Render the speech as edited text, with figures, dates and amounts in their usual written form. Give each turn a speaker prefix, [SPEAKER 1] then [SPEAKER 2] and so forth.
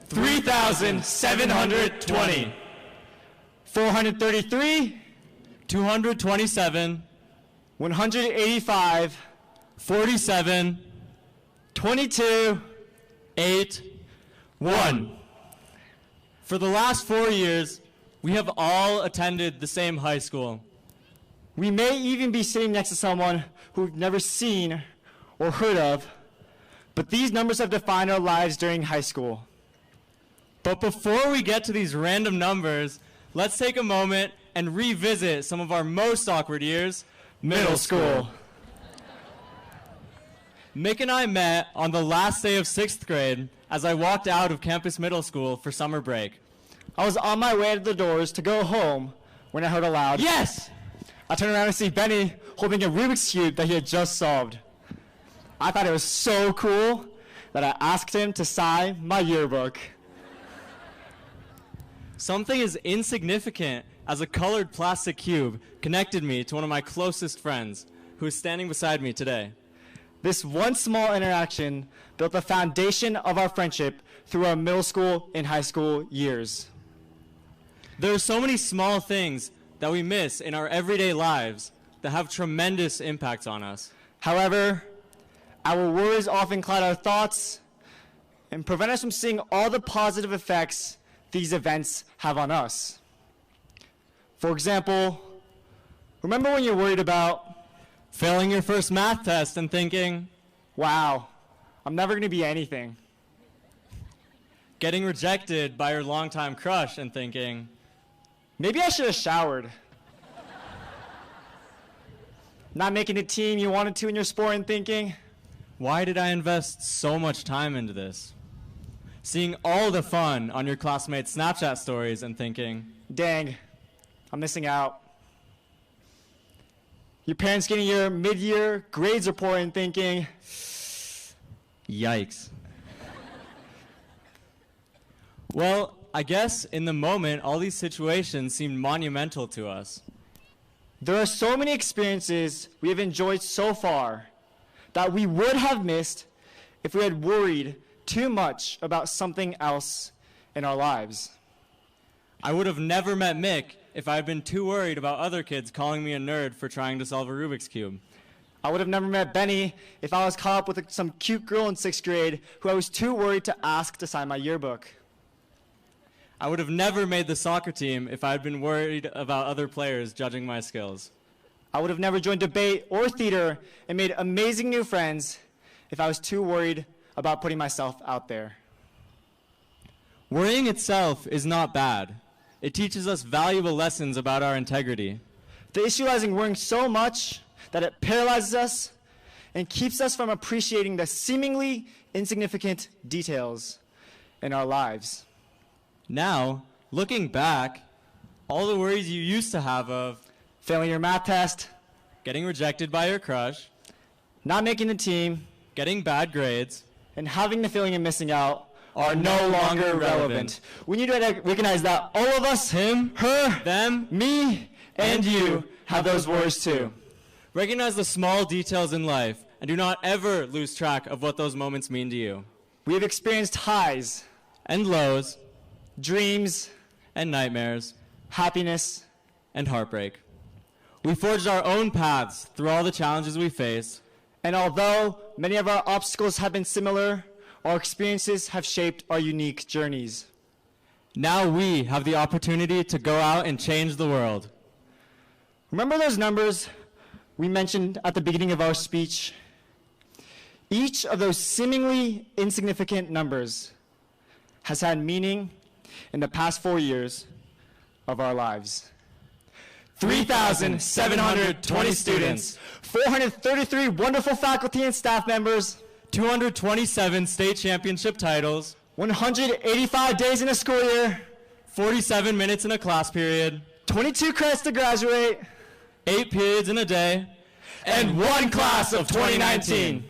[SPEAKER 1] 3,720.
[SPEAKER 2] 433,
[SPEAKER 1] 227,
[SPEAKER 2] 185,
[SPEAKER 1] 47,
[SPEAKER 2] 22,
[SPEAKER 1] 8, 1. For the last 4 years, we have all attended the same high school.
[SPEAKER 2] We may even be sitting next to someone who we've never seen or heard of, but these numbers have defined our lives during high school.
[SPEAKER 1] But before we get to these random numbers, let's take a moment and revisit some of our most awkward years, middle school. Mick and I met on the last day of 6th grade as I walked out of campus middle school for summer break.
[SPEAKER 2] I was on my way to the doors to go home when I heard a loud, "Yes!" I turned around to see Benny holding a Rubik's Cube that he had just solved. I thought it was so cool that I asked him to sign my yearbook.
[SPEAKER 1] Something as insignificant as a colored plastic cube connected me to one of my closest friends, who is standing beside me today.
[SPEAKER 2] This one small interaction built the foundation of our friendship through our middle school and high school years.
[SPEAKER 1] There are so many small things that we miss in our everyday lives that have tremendous impacts on us.
[SPEAKER 2] However, our worries often cloud our thoughts and prevent us from seeing all the positive effects these events have on us. For example, remember when you're worried about
[SPEAKER 1] failing your first math test and thinking,
[SPEAKER 2] "Wow, I'm never going to be anything."
[SPEAKER 1] Getting rejected by your longtime crush and thinking,
[SPEAKER 2] "Maybe I should have showered." Not making the team you wanted to in your sport and thinking,
[SPEAKER 1] why did I invest so much time into this? Seeing all the fun on your classmates' Snapchat stories and thinking,
[SPEAKER 2] "Dang, I'm missing out." Your parents getting your mid-year grades report and thinking,
[SPEAKER 1] yikes. Well, I guess in the moment, all these situations seemed monumental to us.
[SPEAKER 2] There are so many experiences we have enjoyed so far that we would have missed if we had worried too much about something else in our lives.
[SPEAKER 1] I would have never met Mick if I had been too worried about other kids calling me a nerd for trying to solve a Rubik's Cube.
[SPEAKER 2] I would have never met Benny if I was caught up with some cute girl in 6th grade who I was too worried to ask to sign my yearbook.
[SPEAKER 1] I would have never made the soccer team if I had been worried about other players judging my skills.
[SPEAKER 2] I would have never joined debate or theater and made amazing new friends if I was too worried about putting myself out there.
[SPEAKER 1] Worrying itself is not bad. It teaches us valuable lessons about our integrity.
[SPEAKER 2] The issue lies in worrying so much that it paralyzes us and keeps us from appreciating the seemingly insignificant details in our lives.
[SPEAKER 1] Now, looking back, all the worries you used to have of
[SPEAKER 2] failing your math test,
[SPEAKER 1] getting rejected by your crush,
[SPEAKER 2] not making the team,
[SPEAKER 1] getting bad grades,
[SPEAKER 2] and having the feeling of missing out are no longer relevant. We need to recognize that all of us, him, her,
[SPEAKER 1] them,
[SPEAKER 2] me, and you, have those worries too.
[SPEAKER 1] Recognize the small details in life and do not ever lose track of what those moments mean to you.
[SPEAKER 2] We have experienced highs
[SPEAKER 1] and lows,
[SPEAKER 2] dreams
[SPEAKER 1] and nightmares,
[SPEAKER 2] happiness
[SPEAKER 1] and heartbreak. We forged our own paths through all the challenges we face.
[SPEAKER 2] And although many of our obstacles have been similar, our experiences have shaped our unique journeys.
[SPEAKER 1] Now we have the opportunity to go out and change the world.
[SPEAKER 2] Remember those numbers we mentioned at the beginning of our speech? Each of those seemingly insignificant numbers has had meaning in the past 4 years of our lives. 3,720 students, 433 wonderful faculty and staff members,
[SPEAKER 1] 227 state championship titles,
[SPEAKER 2] 185 days in a school year,
[SPEAKER 1] 47 minutes in a class period,
[SPEAKER 2] 22 credits to graduate,
[SPEAKER 1] 8 periods in a day,
[SPEAKER 2] and 1 class of 2019.